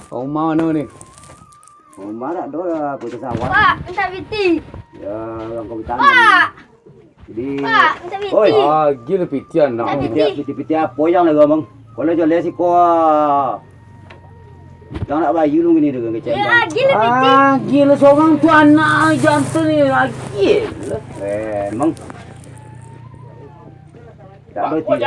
Rumah mana ni? Rumah tak ada lah, putus sawah. Pak, minta piti. Ya, orang kau bertanya. Pak. Jadi, Pak, minta piti. oi, Gila pitian nak. piti apa yang lagi bang? Kalau jual si kau, jangan nak bayu lu gini dengan kecil. Ya, gila piti. Gila seorang tu anak jantan ni gila. Emang. Tak ada piti.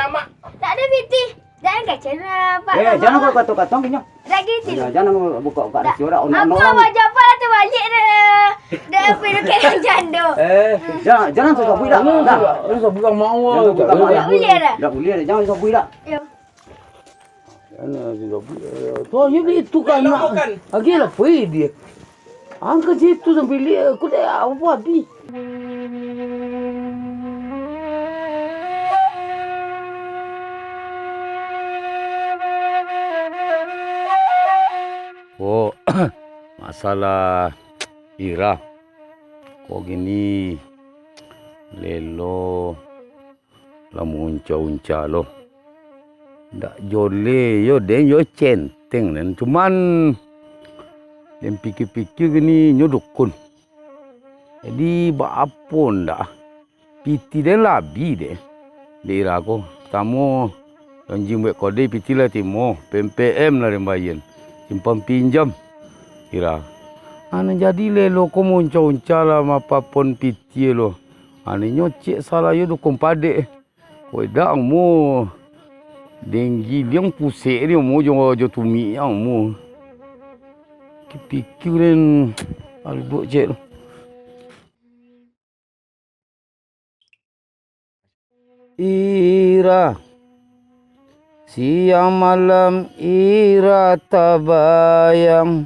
Tak ada piti. Jangan kacau lah, Pak. Jangan kau kata-kata punya. Tak gitu. Jangan buka rasio dah. Aku awak jumpa lah terbalik dah. Dah pergi ke jando. Jangan susah bui dah. Lu sebuang mau. Tak boleh dah. Tak boleh dah. Jangan susah bui dah. Ya. Tu you beli itu kan nak. Gila pergi dia. Angkat situ sampai lihat aku dah apa di. Oh, masalah Ira. Kok gini lelo la unca-unca lo. Ndak jole yo den yo centeng dan cuman yang pikir-pikir gini nyodukun. Jadi apa ndak piti den labi deh. Di Ira ko tamu anjing buat kode piti lah timo PMPM lah rembayan. Simpan pinjam Ira. Ana jadi lelo ko munca-unca lah mapapon piti lo. Ani nyocek salah yo dukung padek. Koi dang mu denggi liang pusek ni mu jo tumi yang mu. Pikirin albuk cek lo. Ira. Siang malam Ira tabayang.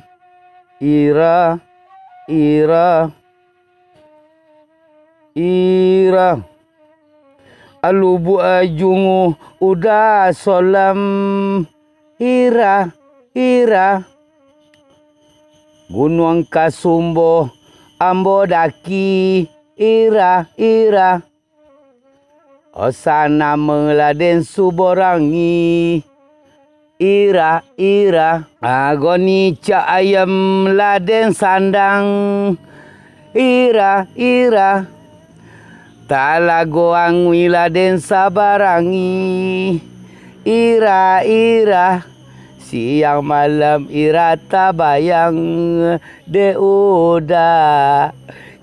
Ira. Alubu ajungu udah solam. Ira. Gunung Kasumbo ambo daki. Ira. Osana meladen suborangi. Ira. Agoni ca ayam laden sandang. Ira. Talagoang wiladen sabarangi. Ira. Siang malam Ira tabayang. De udah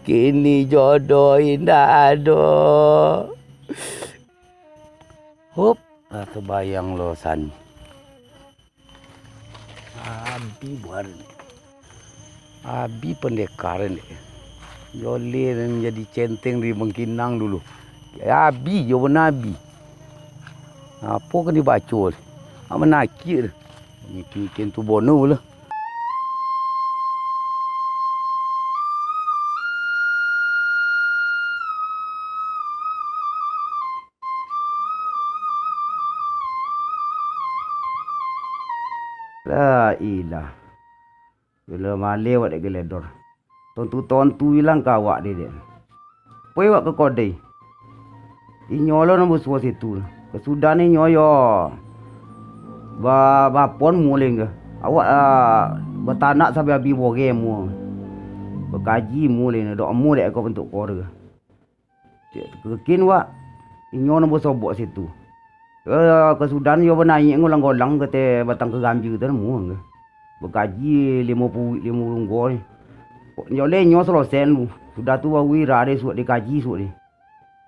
kini jodoh indah ado. Hop, kebayang lo San. Abi pendekar ni. Jole dan jadi centeng di Bengkinang dulu. Abi, jo nabi. Apa kan dibaca? Apa nakir? Bikin tu bono lah. La ilah. Bila malai awak dek geledor. Tontu hilang kawak dia. Poi awak ke kodai. Inyolo nombor suah situ. Kesudah ni nyoyo. Bapon mulai ke. Awak bertanak sampai habis boge mu. Berkaji mulai ni. Dok mu dek kau bentuk kor ke. Kekin awak. Inyo nombor sobok situ. Kesudahan yo naik ngolang-ngolang kata batang kegambil tu mu. Berkaji 50 gol. Yo le nyo selosen sudah tu Wira de suat dikaji suat ni.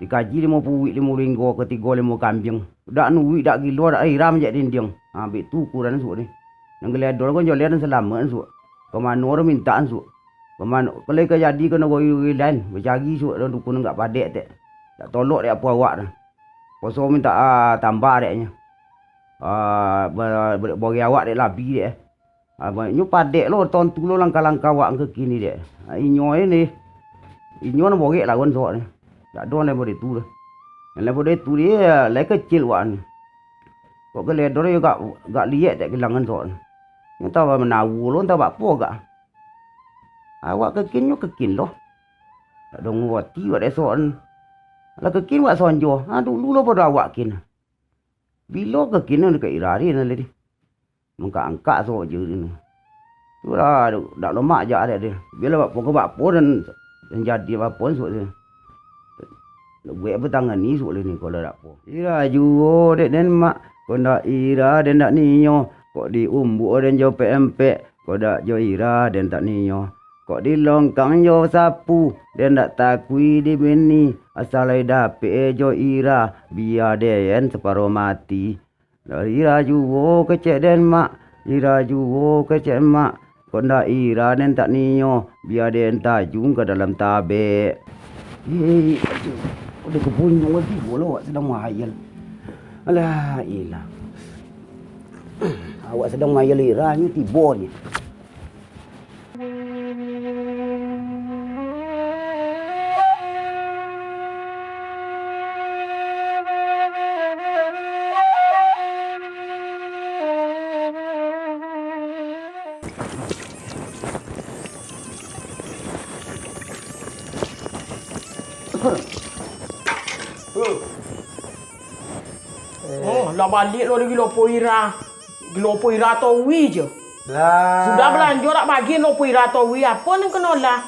Dikaji 50 ringgit ke 3 kambing. Dak nuwi dak gilo dak iram je dinding. Ambek tu ukuran suat ni. Nang geledor kon yo le selamat suat. Kemano orang minta suat. Kemano kalau ke jadi kena goi lain berjagi suat dan dukun enggak padek tak. Tak tolok dia apa awak dah. Pasal minta tambah deknya. Bagi awak dek labi dek. Nyu padek lo tontu lo langkah-langkah awak ke kini dek. Inyo ni. Inyo nak bagi lawan sok ni. Tak ada nak boleh tu lah. Yang boleh tu dia lagi kecil awak ni. Kok ke ledor yo gak liat dek kelangan sok ni. Nyu tahu menawu lo tahu apa gak. Awak kekin nyu kekin lo. Tak dong wati awak dek sok ni. Lah kekin wak sonjo. Dulu lo pada awak kin. Bila kekin dekat Ira ni nanti. Angkat-angkat so je ni. Itulah dak lemak je ada dia. Bila bak pun dan jadi apa pun sok dia. Buat apa tangan ni sok ni kalau dak apa. Ira juo dek den mak. Kau ndak ira den dak ninyo. Kok di umbu den jo pempek. Kau dak jo ira den tak ninyo. Kok di longkang jo sapu. Den dak takui di bini. Asal ai dapet jo ira. Biar den separuh mati. Ira juo kecek den mak. Ira juo kecek mak. Kau ndak ira den tak ninyo. Biar den tajung ke dalam tabek. Hei, aduh. Udah kepunyung lagi bola awak sedang mahayal. Alah, ilah. Awak sedang mahayal iranya tiba ni. Oh, lah balik lo lagi lopo ira. Lopo ira tawi je. Lah. Sudah belanja nak bagi lopo ira tawi apa ni kena lah.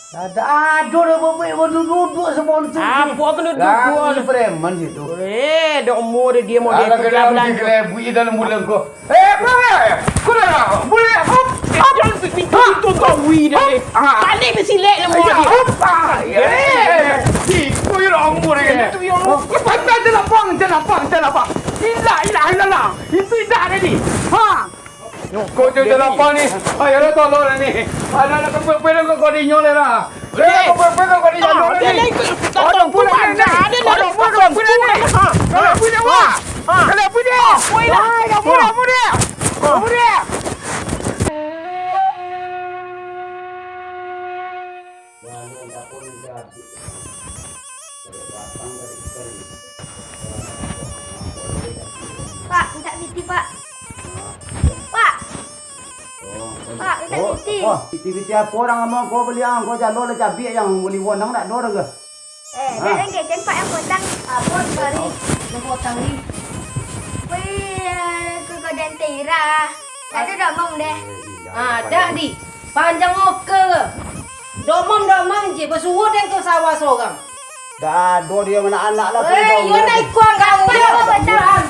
Ada dah bapak duduk sponsor. Apa kena Lah, duduk. preman situ. Dah umur dia model kerja belanja. Bui dalam bulan kau. Kau dah boleh hop. Jangan pintu tawi dah ni. Tadi bersilek lah dia. Kau yang umur ni. Pandai jelapang. Ilah. Itu dah ni. Kau tu jelapang ni. Ayah tolong ni. Ada kepala kau di nyol lah. Kepala kau di nyol ni. Ada punya ni. Ada punya ni. Kalau punya wah. Kalau punya. Punya. Pak, minta biti, Pak. Pak. Pak, minta biti. Biti apa orang among kau beli ang kau jalur le cabai yang beli wonang nak dor ke? Dah ringgit je Pak yang potong. Apa bari? Yang potong ni. Wih, ke kau dan tira. Tak ada dah mong deh. Dah di. Panjang oke. Domong je bersuruh dan kau sawah seorang. Dah dor dia mana anak lah. Yo naik kuang kau Apa yo. yang potong?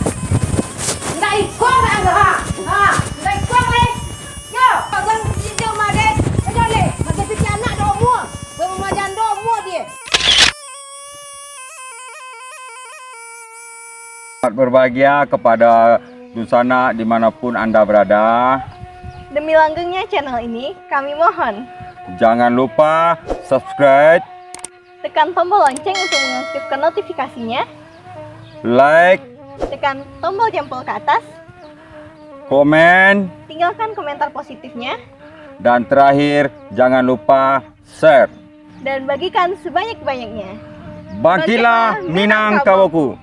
Naik kuang kau ha. Naik kuang le. Yo, Jangan jauh madek. Jangan le. macam fikir anak dah umur. Bermajan dah umur dia. Selamat berbahagia kepada Dusana dimanapun anda berada. Demi langgengnya channel ini, kami mohon Jangan lupa subscribe, tekan tombol lonceng untuk mengaktifkan notifikasinya, like, tekan tombol jempol ke atas, komen, tinggalkan komentar positifnya, dan terakhir jangan lupa share. dan bagikan sebanyak-banyaknya. Bangkitlah Minangkawaku.